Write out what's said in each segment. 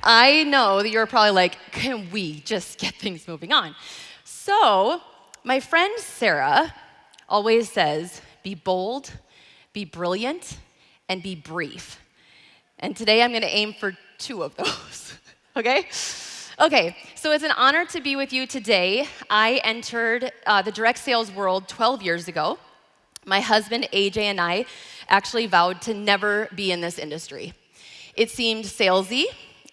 I know that you're probably like, can we just get things moving on? So, my friend Sarah always says, be bold, be brilliant, and be brief. And today I'm gonna aim for 2 of those, okay? Okay, so it's an honor to be with you today. I entered the direct sales world 12 years ago. My husband, AJ, and I actually vowed to never be in this industry. It seemed salesy,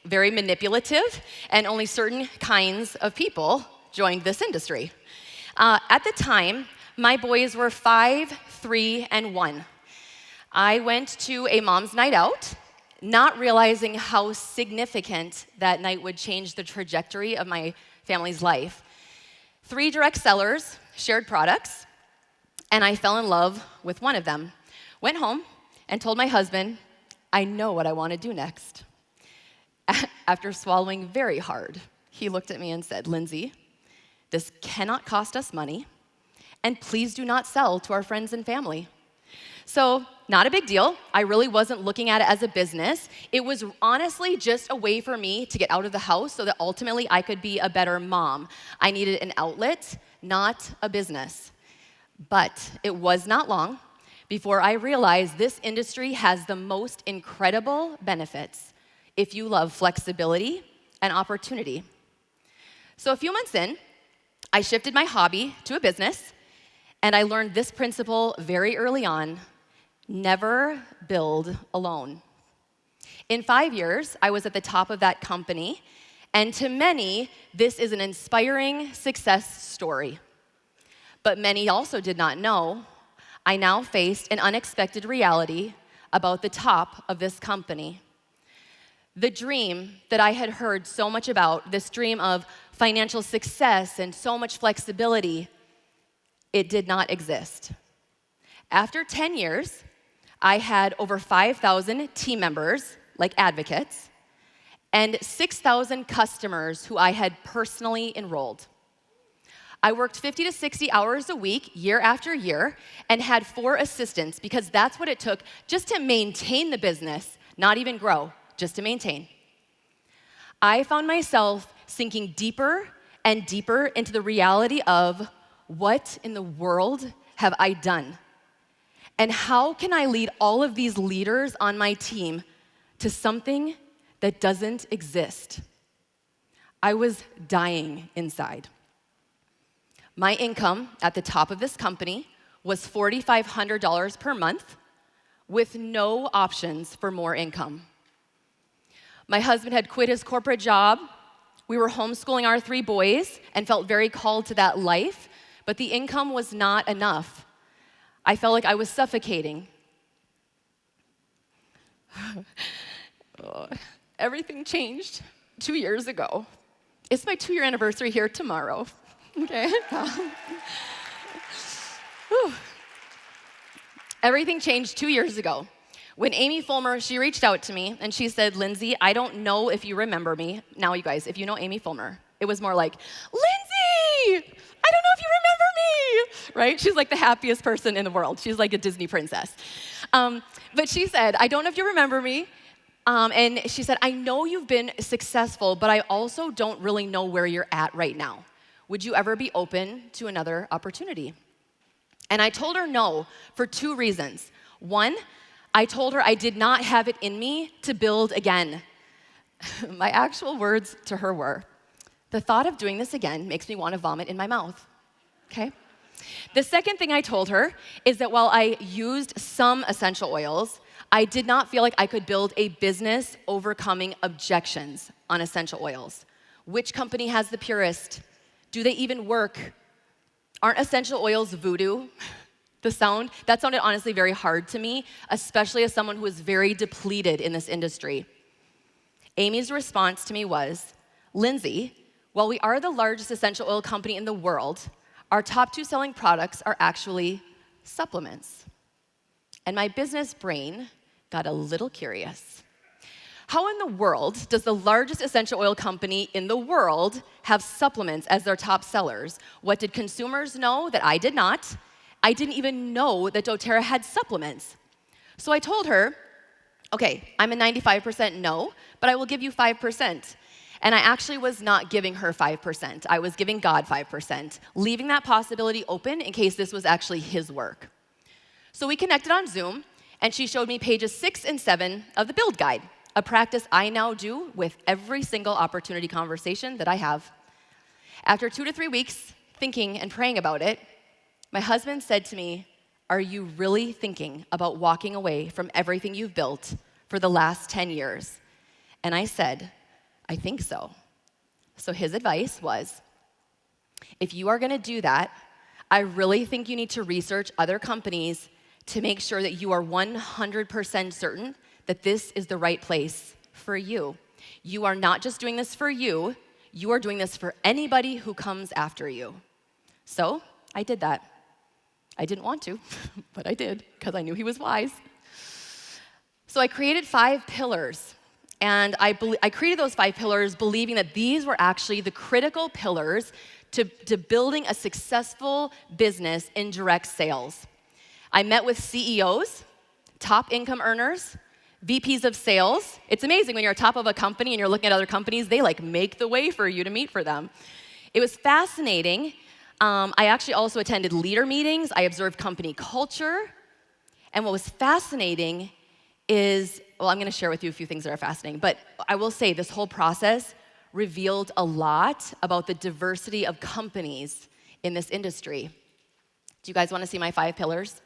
very manipulative, and only certain kinds of people joined this industry. At the time, my boys were 5, 3, and 1. I went to a mom's night out, not realizing how significant that night would change the trajectory of my family's life. 3 direct sellers shared products, and I fell in love with one of them. Went home and told my husband, I know what I want to do next. After swallowing very hard, he looked at me and said, Lindsay, this cannot cost us money, and please do not sell to our friends and family. So, not a big deal. I really wasn't looking at it as a business. It was honestly just a way for me to get out of the house so that ultimately I could be a better mom. I needed an outlet, not a business. But it was not long before I realized this industry has the most incredible benefits if you love flexibility and opportunity. So a few months in, I shifted my hobby to a business, and I learned this principle very early on: never build alone. In 5 years, I was at the top of that company, and to many, this is an inspiring success story. But many also did not know I now faced an unexpected reality about the top of this company. The dream that I had heard so much about, this dream of financial success and so much flexibility, it did not exist. After 10 years, I had over 5,000 team members, like advocates, and 6,000 customers who I had personally enrolled. I worked 50 to 60 hours a week, year after year, and had 4 assistants because that's what it took just to maintain the business, not even grow, just to maintain. I found myself sinking deeper and deeper into the reality of what in the world have I done? And how can I lead all of these leaders on my team to something that doesn't exist? I was dying inside. My income at the top of this company was $4,500 per month with no options for more income. My husband had quit his corporate job. We were homeschooling our 3 boys and felt very called to that life, but the income was not enough. I felt like I was suffocating. Everything changed 2 years ago. It's my 2-year anniversary here tomorrow. Okay. Everything changed 2 years ago when Amy Fulmer, she reached out to me and she said, Lindsay, I don't know if you remember me. Now, you guys, if you know Amy Fulmer, it was more like, Lindsay, I don't know if you remember me, right? She's like the happiest person in the world. She's like a Disney princess. But she said, I don't know if you remember me. And she said, I know you've been successful, but I also don't really know where you're at right now. Would you ever be open to another opportunity? And I told her no for 2 reasons. 1, I told her I did not have it in me to build again. My actual words to her were, the thought of doing this again makes me want to vomit in my mouth, okay? The second thing I told her is that while I used some essential oils, I did not feel like I could build a business overcoming objections on essential oils. Which company has the purest? Do they even work? Aren't essential oils voodoo? That sounded honestly very hard to me, especially as someone who is very depleted in this industry. Amy's response to me was, Lindsay, while we are the largest essential oil company in the world, our top 2 selling products are actually supplements. And my business brain got a little curious. How in the world does the largest essential oil company in the world have supplements as their top sellers? What did consumers know that I did not? I didn't even know that doTERRA had supplements. So I told her, Okay, I'm a 95% no, but I will give you 5%. And I actually was not giving her 5%. I was giving God 5%, leaving that possibility open in case this was actually his work. So we connected on Zoom, and she showed me pages 6 and 7 of the Build Guide, a practice I now do with every single opportunity conversation that I have. After 2 to 3 weeks thinking and praying about it, my husband said to me, "Are you really thinking about walking away from everything you've built for the last 10 years?" And I said, "I think so." So his advice was, if you are going to do that, I really think you need to research other companies to make sure that you are 100% certain that this is the right place for you. You are not just doing this for you, you are doing this for anybody who comes after you. So I did that. I didn't want to, but I did because I knew he was wise. So I created 5 pillars. And I created those 5 pillars believing that these were actually the critical pillars to building a successful business in direct sales. I met with CEOs, top income earners, VPs of sales. It's amazing when you're top of a company and you're looking at other companies, they like make the way for you to meet for them. It was fascinating. I actually also attended leader meetings. I observed company culture. And what was fascinating is, well, I'm going to share with you a few things that are fascinating, but I will say this whole process revealed a lot about the diversity of companies in this industry. Do you guys want to see my 5 pillars?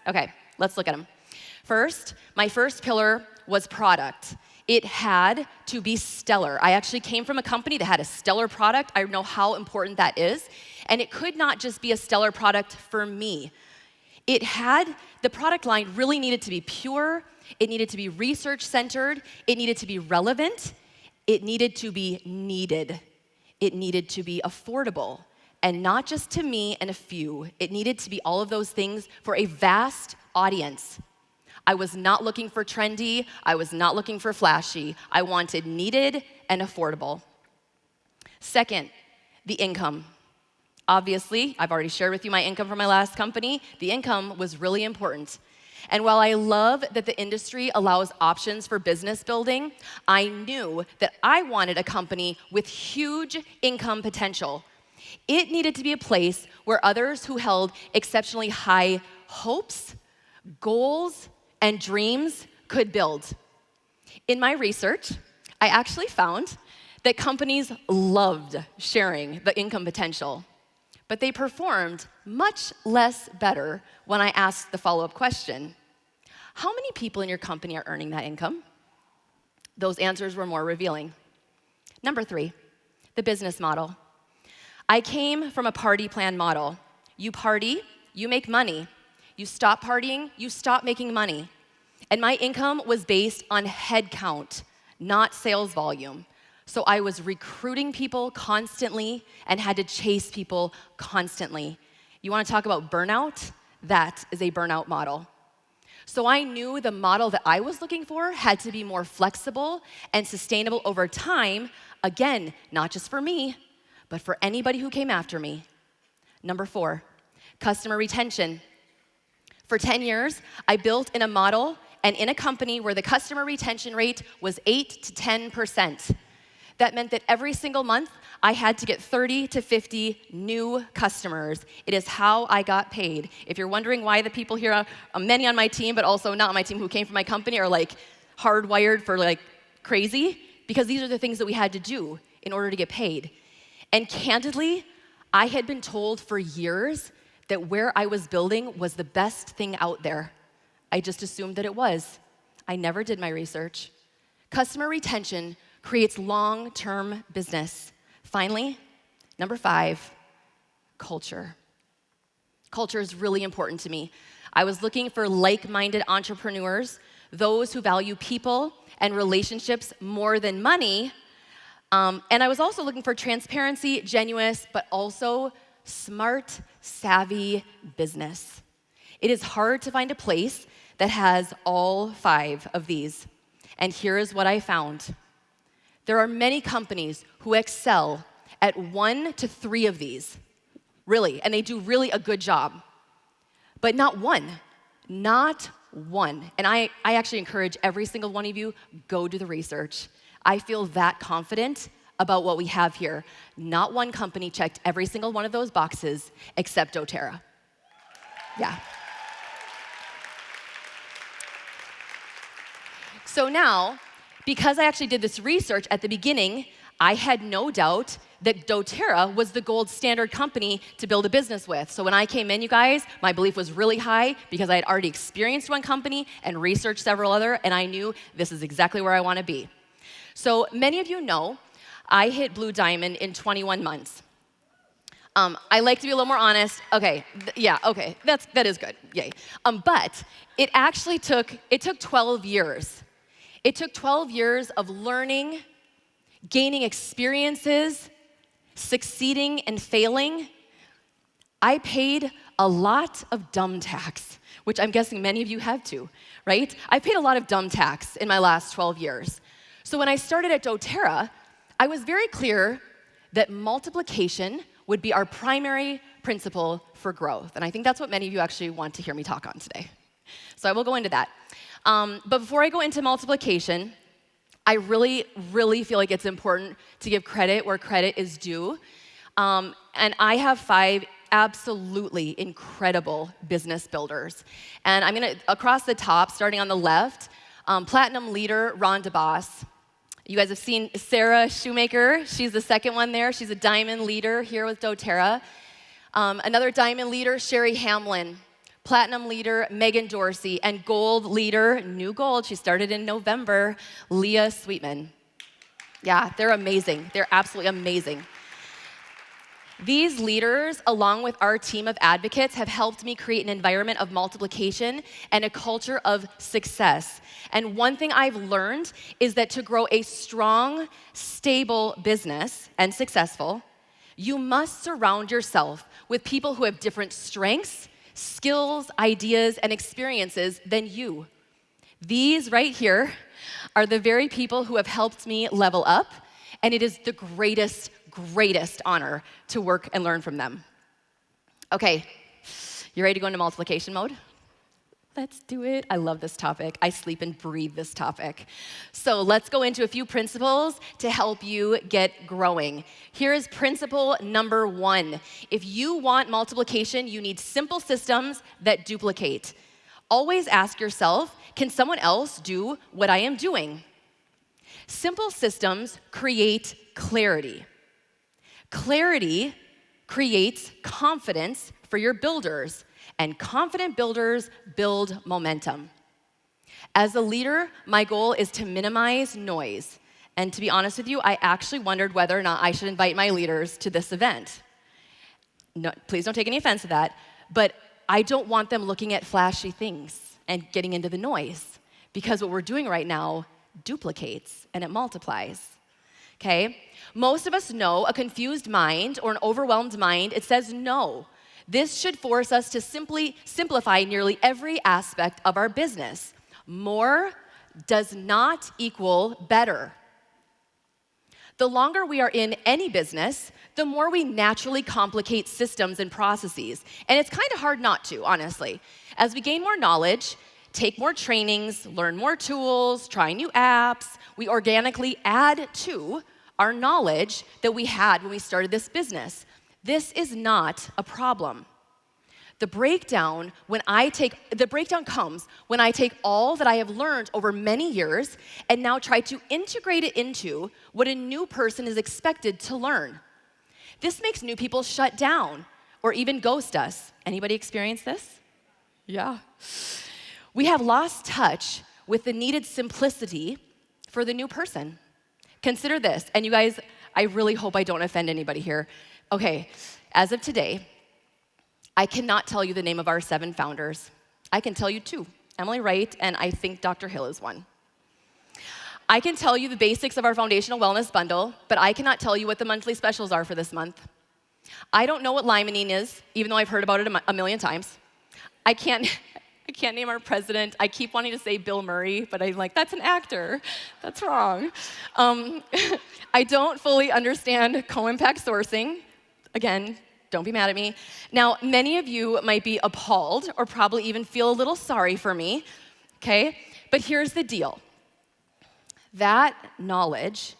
Okay, let's look at them. First, my first pillar was product. It had to be stellar. I actually came from a company that had a stellar product. I know how important that is. And it could not just be a stellar product for me. The product line really needed to be pure. It needed to be research-centered. It needed to be relevant. It needed to be needed. It needed to be affordable. And not just to me and a few. It needed to be all of those things for a vast audience. I was not looking for trendy. I was not looking for flashy. I wanted needed and affordable. Second, the income. Obviously, I've already shared with you my income from my last company. The income was really important. And while I love that the industry allows options for business building, I knew that I wanted a company with huge income potential. It needed to be a place where others who held exceptionally high hopes, goals, and dreams could build. In my research, I actually found that companies loved sharing the income potential, but they performed much less better when I asked the follow-up question, how many people in your company are earning that income? Those answers were more revealing. Number 3, the business model. I came from a party plan model. You party, you make money. You stop partying, you stop making money. And my income was based on head count, not sales volume. So I was recruiting people constantly and had to chase people constantly. You want to talk about burnout? That is a burnout model. So I knew the model that I was looking for had to be more flexible and sustainable over time. Again, not just for me, but for anybody who came after me. Number 4, customer retention. For 10 years, I built in a model and in a company where the customer retention rate was 8 to 10%. That meant that every single month, I had to get 30 to 50 new customers. It is how I got paid. If you're wondering why the people here, many on my team, but also not on my team who came from my company are like hardwired for like crazy, because these are the things that we had to do in order to get paid. And candidly, I had been told for years that where I was building was the best thing out there. I just assumed that it was. I never did my research. Customer retention creates long-term business. Finally, number 5, culture. Culture is really important to me. I was looking for like-minded entrepreneurs, those who value people and relationships more than money. And I was also looking for transparency, genuine, but also smart, savvy business. It is hard to find a place that has all 5 of these. And here is what I found. There are many companies who excel at 1 to 3 of these, really, and they do really a good job. But not one. And I actually encourage every single one of you, go do the research. I feel that confident about what we have here. Not one company checked every single one of those boxes except doTERRA. Yeah. So now, because I actually did this research at the beginning, I had no doubt that doTERRA was the gold standard company to build a business with. So when I came in, you guys, my belief was really high because I had already experienced one company and researched several other, and I knew this is exactly where I want to be. So many of you know I hit Blue Diamond in 21 months. I like to be a little more honest. Okay, okay, that is good, yay. But it actually took 12 years. It took 12 years of learning, gaining experiences, succeeding and failing. I paid a lot of dumb tax, which I'm guessing many of you have too, right? I paid a lot of dumb tax in my last 12 years. So when I started at doTERRA, I was very clear that multiplication would be our primary principle for growth. And I think that's what many of you actually want to hear me talk on today. So I will go into that. But before I go into multiplication, I really, really feel like it's important to give credit where credit is due. And I have 5 absolutely incredible business builders. And I'm gonna, across the top, starting on the left, Platinum leader, Ron DeBoss. You guys have seen Sarah Shoemaker. She's the second one there. She's a diamond leader here with doTERRA. Another diamond leader, Sherry Hamlin. Platinum leader, Megan Dorsey. And gold leader, new gold, she started in November, Leah Sweetman. Yeah, they're amazing. They're absolutely amazing. These leaders, along with our team of advocates, have helped me create an environment of multiplication and a culture of success. And one thing I've learned is that to grow a strong, stable business and successful, you must surround yourself with people who have different strengths, skills, ideas, and experiences than you. These right here are the very people who have helped me level up, and it is the greatest honor to work and learn from them. Okay, you ready to go into multiplication mode? Let's do it. I love this topic. I sleep and breathe this topic. So let's go into a few principles to help you get growing. Here is principle number 1. If you want multiplication, you need simple systems that duplicate. Always ask yourself, can someone else do what I am doing? Simple systems create clarity. Clarity creates confidence for your builders, and confident builders build momentum. As a leader, my goal is to minimize noise. And to be honest with you, I actually wondered whether or not I should invite my leaders to this event. No, please don't take any offense to that, but I don't want them looking at flashy things and getting into the noise, because what we're doing right now duplicates and it multiplies. Okay? Most of us know a confused mind or an overwhelmed mind, it says no. This should force us to simply simplify nearly every aspect of our business. More does not equal better. The longer we are in any business, the more we naturally complicate systems and processes. And it's kind of hard not to, honestly. As we gain more knowledge, take more trainings, learn more tools, try new apps, we organically add to our knowledge that we had when we started this business. This is not a problem. The breakdown comes when I take all that I have learned over many years and now try to integrate it into what a new person is expected to learn. This makes new people shut down or even ghost us. Anybody experience this? Yeah. We have lost touch with the needed simplicity for the new person. Consider this, and you guys, I really hope I don't offend anybody here. Okay, as of today, I cannot tell you the name of our 7 founders. I can tell you 2, Emily Wright, and I think Dr. Hill is one. I can tell you the basics of our foundational wellness bundle, but I cannot tell you what the monthly specials are for this month. I don't know what limonene is, even though I've heard about it a million times. I can't name our president. I keep wanting to say Bill Murray, but I'm like, that's an actor. That's wrong. I don't fully understand co-impact sourcing. Again, don't be mad at me. Now, many of you might be appalled or probably even feel a little sorry for me, okay? But here's the deal. That knowledge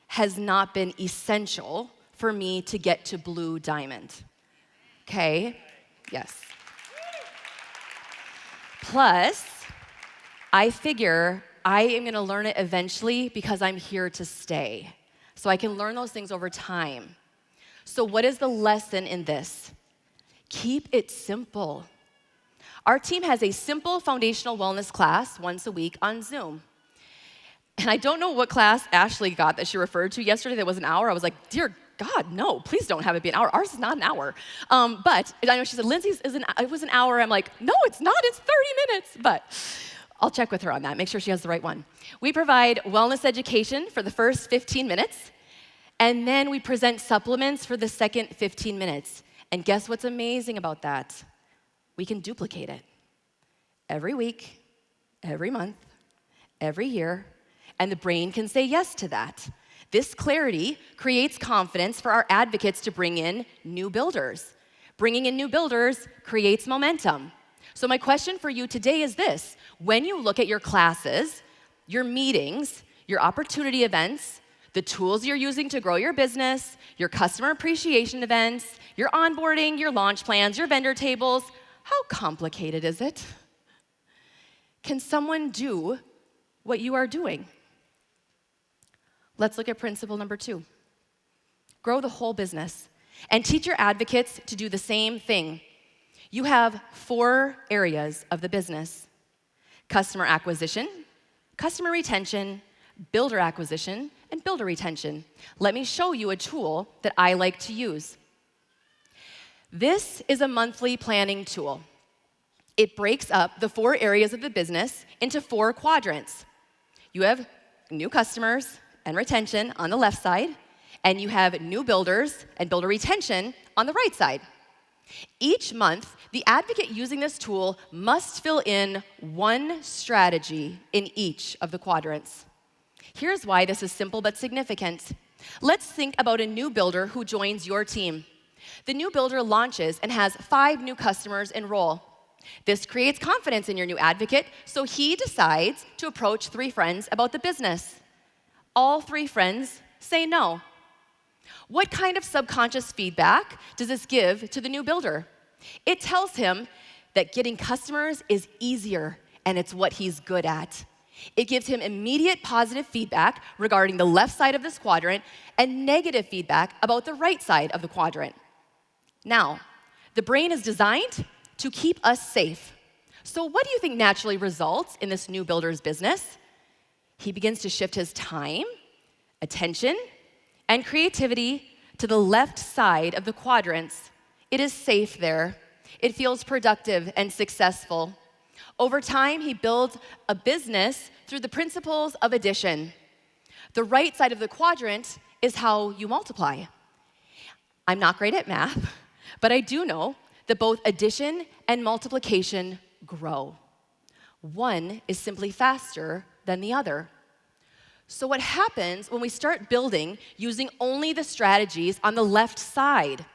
has not been essential for me to get to Blue Diamond, okay? Yes. Plus, I figure I am gonna learn it eventually because I'm here to stay. So I can learn those things over time. So what is the lesson in this? Keep it simple. Our team has a simple foundational wellness class once a week on Zoom. And I don't know what class Ashley got that she referred to yesterday that was an hour. I was like, dear God, no, please don't have it be an hour. Ours is not an hour. But I know she said, Lindsay's it was an hour. I'm like, no, it's not, it's 30 minutes. But I'll check with her on that, make sure she has the right one. We provide wellness education for the first 15 minutes, and then we present supplements for the second 15 minutes. And guess what's amazing about that? We can duplicate it every week, every month, every year, and the brain can say yes to that. This clarity creates confidence for our advocates to bring in new builders. Bringing in new builders creates momentum. So my question for you today is this: when you look at your classes, your meetings, your opportunity events, the tools you're using to grow your business, your customer appreciation events, your onboarding, your launch plans, your vendor tables, how complicated is it? Can someone do what you are doing? Let's look at principle number 2. Grow the whole business and teach your advocates to do the same thing. You have 4 areas of the business: customer acquisition, customer retention, builder acquisition, and builder retention. Let me show you a tool that I like to use. This is a monthly planning tool. It breaks up the 4 areas of the business into 4 quadrants. You have new customers and retention on the left side, and you have new builders and builder retention on the right side. Each month, the advocate using this tool must fill in 1 strategy in each of the quadrants. Here's why this is simple but significant. Let's think about a new builder who joins your team. The new builder launches and has 5 new customers enroll. This creates confidence in your new advocate, so he decides to approach 3 friends about the business. All 3 friends say no. What kind of subconscious feedback does this give to the new builder? It tells him that getting customers is easier and it's what he's good at. It gives him immediate positive feedback regarding the left side of this quadrant and negative feedback about the right side of the quadrant. Now, the brain is designed to keep us safe. So what do you think naturally results in this new builder's business? He begins to shift his time, attention, and creativity to the left side of the quadrants. It is safe there. It feels productive and successful. Over time, he builds a business through the principles of addition. The right side of the quadrant is how you multiply. I'm not great at math, but I do know that both addition and multiplication grow. One is simply faster than the other. So what happens when we start building using only the strategies on the left side?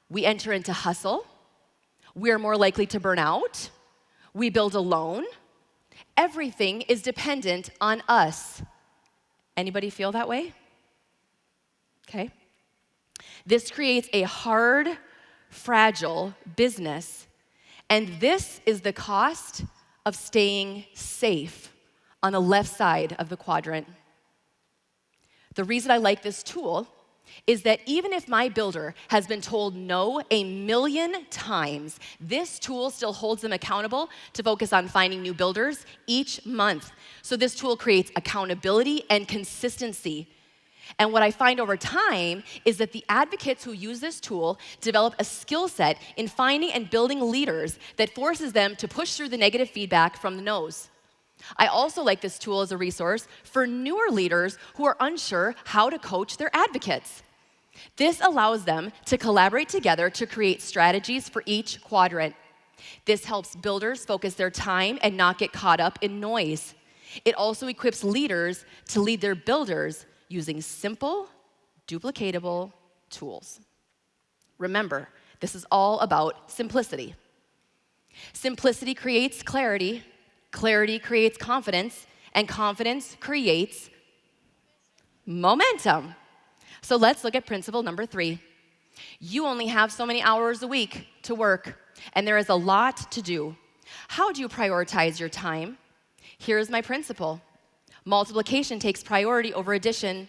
We enter into hustle. We are more likely to burn out. We build alone. Everything is dependent on us. Anybody feel that way? Okay. This creates a hard, fragile business. And this is the cost of staying safe on the left side of the quadrant. The reason I like this tool is that even if my builder has been told no 1,000,000 times, this tool still holds them accountable to focus on finding new builders each month. So this tool creates accountability and consistency. And what I find over time is that the advocates who use this tool develop a skill set in finding and building leaders that forces them to push through the negative feedback from the no's. I also like this tool as a resource for newer leaders who are unsure how to coach their advocates. This allows them to collaborate together to create strategies for each quadrant. This helps builders focus their time and not get caught up in noise. It also equips leaders to lead their builders using simple, duplicatable tools. Remember, this is all about simplicity. Simplicity creates clarity, Clarity creates confidence, and confidence creates momentum. So let's look at principle number 3. You only have so many hours a week to work, and there is a lot to do. How do you prioritize your time? Here's my principle. Multiplication takes priority over addition.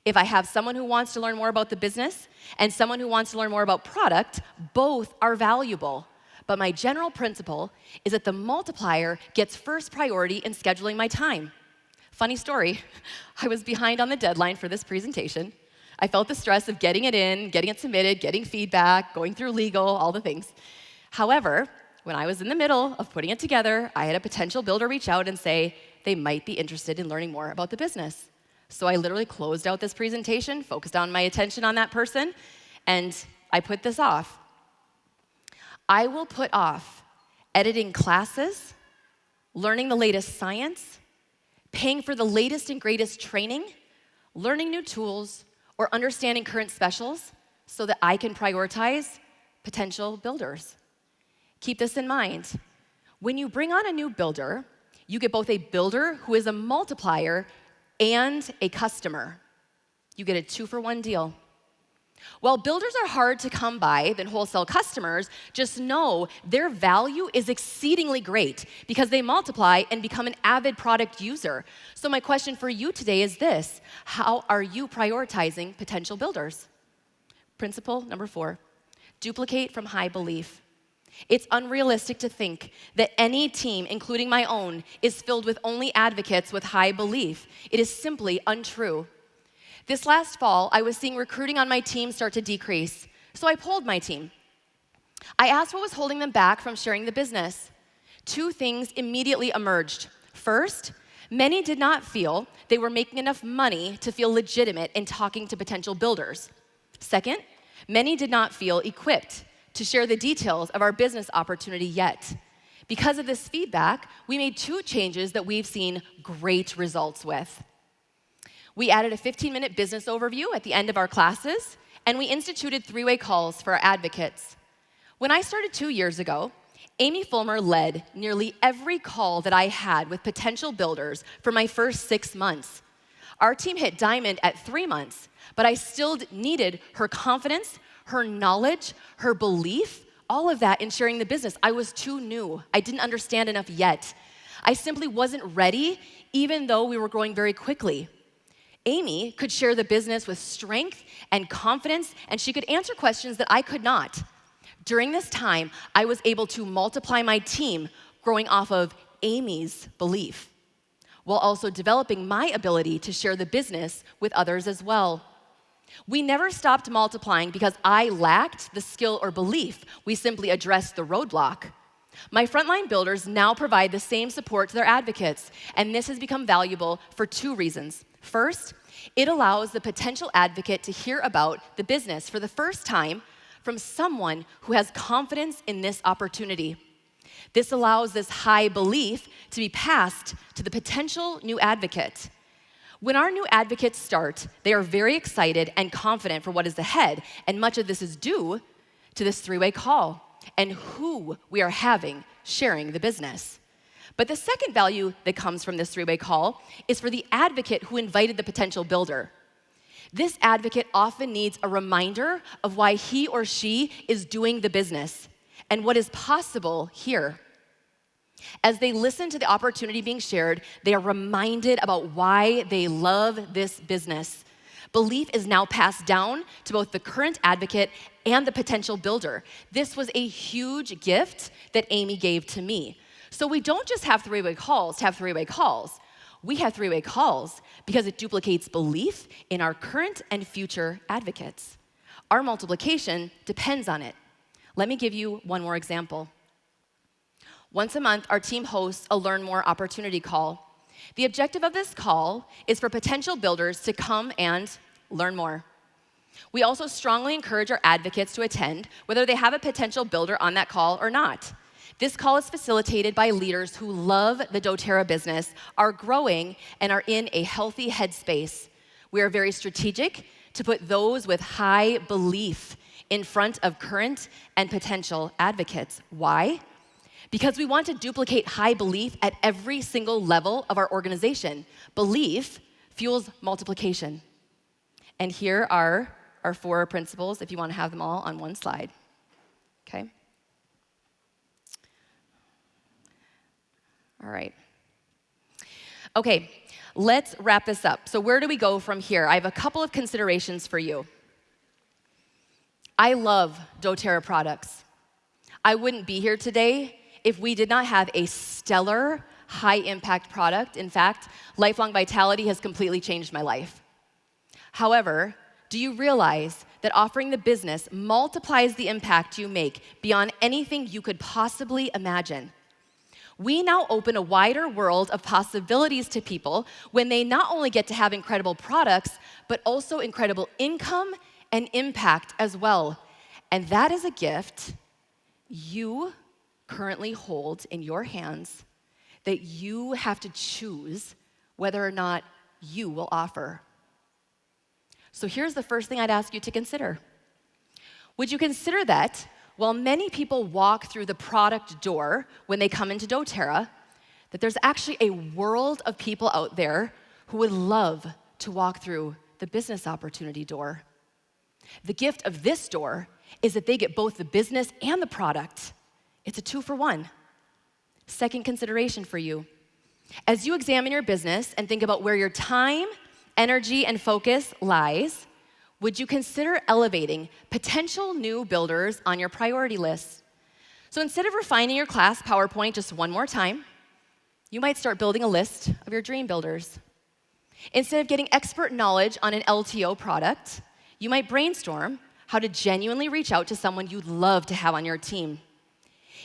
If I have someone who wants to learn more about the business and someone who wants to learn more about product, both are valuable. But my general principle is that the multiplier gets first priority in scheduling my time. Funny story, I was behind on the deadline for this presentation. I felt the stress of getting it in, getting it submitted, getting feedback, going through legal, all the things. However, when I was in the middle of putting it together, I had a potential builder reach out and say they might be interested in learning more about the business. So I literally closed out this presentation, focused on my attention on that person, and I put this off. I will put off editing classes, learning the latest science, paying for the latest and greatest training, learning new tools, or understanding current specials so that I can prioritize potential builders. Keep this in mind. When you bring on a new builder, you get both a builder who is a multiplier and a customer. You get a 2-for-1 deal. While builders are hard to come by than wholesale customers, just know their value is exceedingly great because they multiply and become an avid product user. So my question for you today is this: how are you prioritizing potential builders? Principle number 4, duplicate from high belief. It's unrealistic to think that any team, including my own, is filled with only advocates with high belief. It is simply untrue. This last fall, I was seeing recruiting on my team start to decrease, so I polled my team. I asked what was holding them back from sharing the business. 2 things immediately emerged. First, many did not feel they were making enough money to feel legitimate in talking to potential builders. Second, many did not feel equipped to share the details of our business opportunity yet. Because of this feedback, we made 2 changes that we've seen great results with. We added a 15-minute business overview at the end of our classes, and we instituted 3-way calls for our advocates. When I started 2 years ago, Amy Fulmer led nearly every call that I had with potential builders for my first 6 months. Our team hit diamond at 3 months, but I still needed her confidence, her knowledge, her belief, all of that in sharing the business. I was too new. I didn't understand enough yet. I simply wasn't ready, even though we were growing very quickly. Amy could share the business with strength and confidence, and she could answer questions that I could not. During this time, I was able to multiply my team, growing off of Amy's belief, while also developing my ability to share the business with others as well. We never stopped multiplying because I lacked the skill or belief. We simply addressed the roadblock. My frontline builders now provide the same support to their advocates, and this has become valuable for 2 reasons. First, it allows the potential advocate to hear about the business for the first time from someone who has confidence in this opportunity. This allows this high belief to be passed to the potential new advocate. When our new advocates start, they are very excited and confident for what is ahead, and much of this is due to this 3-way call and who we are having sharing the business. But the second value that comes from this 3-way call is for the advocate who invited the potential builder. This advocate often needs a reminder of why he or she is doing the business and what is possible here. As they listen to the opportunity being shared, they are reminded about why they love this business. Belief is now passed down to both the current advocate and the potential builder. This was a huge gift that Amy gave to me. So we don't just have 3-way calls to have 3-way calls. We have 3-way calls because it duplicates belief in our current and future advocates. Our multiplication depends on it. Let me give you one more example. Once a month, our team hosts a Learn More opportunity call. The objective of this call is for potential builders to come and learn more. We also strongly encourage our advocates to attend, whether they have a potential builder on that call or not. This call is facilitated by leaders who love the doTERRA business, are growing, and are in a healthy headspace. We are very strategic to put those with high belief in front of current and potential advocates. Why? because we want to duplicate high belief at every single level of our organization. Belief fuels multiplication. And here are our 4 principles, if you want to have them all on one slide. Okay? All right. Okay, let's wrap this up. So where do we go from here? I have a couple of considerations for you. I love doTERRA products. I wouldn't be here today if we did not have a stellar, high-impact product. In fact, Lifelong Vitality has completely changed my life. However, do you realize that offering the business multiplies the impact you make beyond anything you could possibly imagine? We now open a wider world of possibilities to people when they not only get to have incredible products, but also incredible income and impact as well. And that is a gift you currently hold in your hands that you have to choose whether or not you will offer. So here's the first thing I'd ask you to consider. Would you consider that while many people walk through the product door when they come into doTERRA, that there's actually a world of people out there who would love to walk through the business opportunity door? The gift of this door is that they get both the business and the product. It's a 2-for-1. Second consideration for you. As you examine your business and think about where your time, energy, and focus lies, would you consider elevating potential new builders on your priority list? So instead of refining your class PowerPoint just one more time, you might start building a list of your dream builders. Instead of getting expert knowledge on an LTO product, you might brainstorm how to genuinely reach out to someone you'd love to have on your team.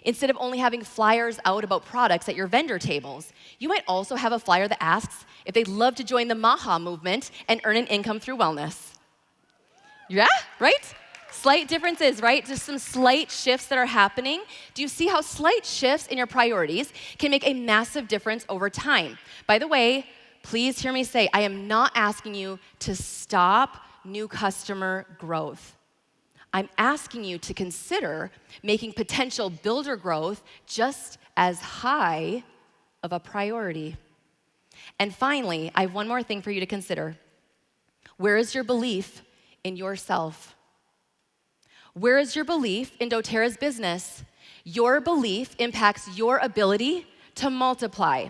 Instead of only having flyers out about products at your vendor tables, you might also have a flyer that asks if they'd love to join the Maha movement and earn an income through wellness. Yeah, right? Slight differences, right? Just some slight shifts that are happening. Do you see how slight shifts in your priorities can make a massive difference over time? By the way, please hear me say, I am not asking you to stop new customer growth. I'm asking you to consider making potential builder growth just as high of a priority. And finally, I have one more thing for you to consider. Where is your belief in yourself? Where is your belief in doTERRA's business? Your belief impacts your ability to multiply.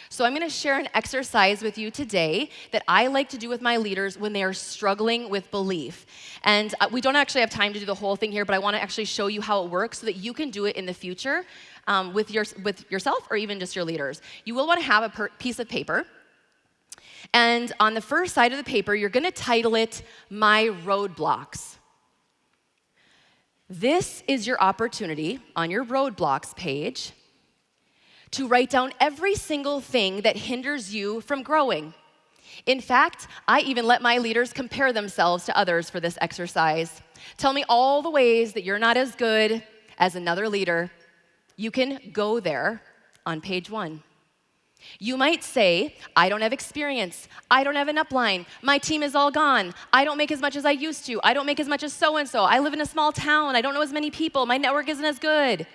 So I'm going to share an exercise with you today that I like to do with my leaders when they are struggling with belief. And we don't actually have time to do the whole thing here, but I want to actually show you how it works so that you can do it in the future with yourself or even just your leaders. You will want to have a piece of paper. And on the first side of the paper, you're going to title it, My Roadblocks. This is your opportunity on your roadblocks page to write down every single thing that hinders you from growing. In fact, I even let my leaders compare themselves to others for this exercise. Tell me all the ways that you're not as good as another leader. You can go there on page 1. You might say, I don't have experience. I don't have an upline. My team is all gone. I don't make as much as I used to. I don't make as much as so-and-so. I live in a small town. I don't know as many people. My network isn't as good.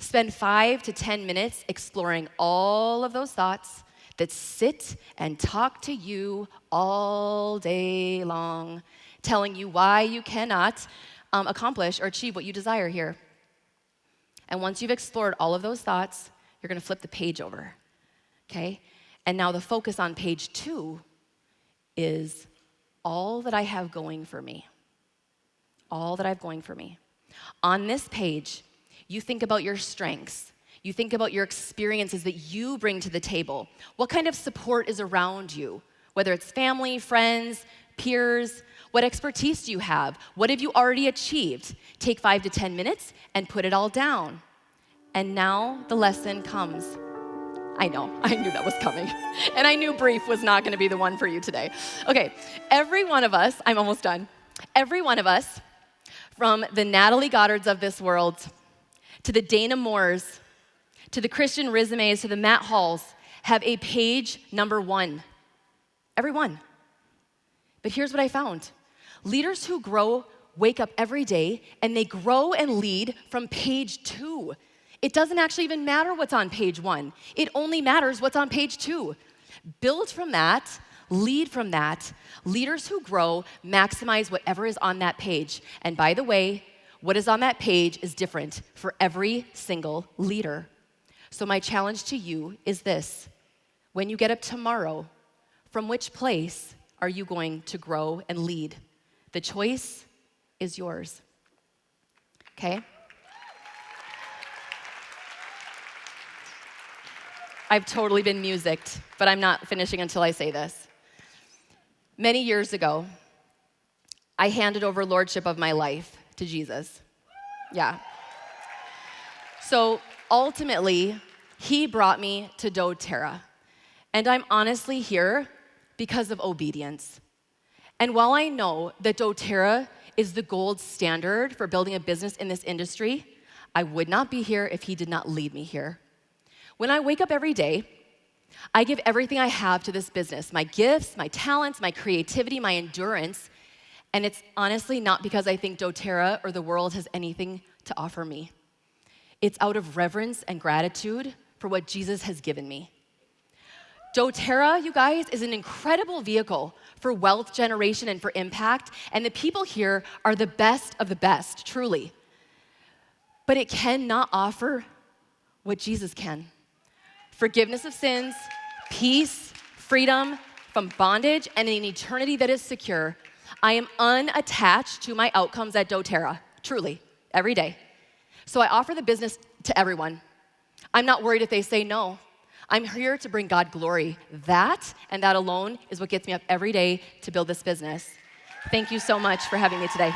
Spend 5 to 10 minutes exploring all of those thoughts that sit and talk to you all day long, telling you why you cannot accomplish or achieve what you desire here. And once you've explored all of those thoughts, you're going to flip the page over, okay? And now the focus on page 2 is all that I have going for me. All that I have going for me. On this page, you think about your strengths. You think about your experiences that you bring to the table. What kind of support is around you? Whether it's family, friends, peers, what expertise do you have? What have you already achieved? Take 5 to 10 minutes and put it all down. And now the lesson comes. I know, I knew that was coming. And I knew brief was not gonna be the one for you today. Okay, every one of us, I'm almost done. Every one of us, from the Natalie Goddards of this world, to the Dana Moores, to the Christian Rizumes, to the Matt Halls, have a page number 1. Every one. But here's what I found. Leaders who grow wake up every day and they grow and lead from page 2. It doesn't actually even matter what's on page 1. It only matters what's on page 2. Build from that, lead from that. Leaders who grow maximize whatever is on that page. And by the way, what is on that page is different for every single leader. So my challenge to you is this. When you get up tomorrow, from which place are you going to grow and lead? The choice is yours. Okay? I've totally been musicked, but I'm not finishing until I say this. Many years ago, I handed over lordship of my life to Jesus. Yeah. So ultimately, he brought me to doTERRA. And I'm honestly here because of obedience. And while I know that doTERRA is the gold standard for building a business in this industry, I would not be here if he did not lead me here. When I wake up every day, I give everything I have to this business, my gifts, my talents, my creativity, my endurance, and it's honestly not because I think doTERRA or the world has anything to offer me. It's out of reverence and gratitude for what Jesus has given me. doTERRA, you guys, is an incredible vehicle for wealth generation and for impact, and the people here are the best of the best, truly. But it cannot offer what Jesus can. Forgiveness of sins, peace, freedom from bondage, and an eternity that is secure. I am unattached to my outcomes at doTERRA, truly, every day. So I offer the business to everyone. I'm not worried if they say no. I'm here to bring God glory. That and that alone is what gets me up every day to build this business. Thank you so much for having me today.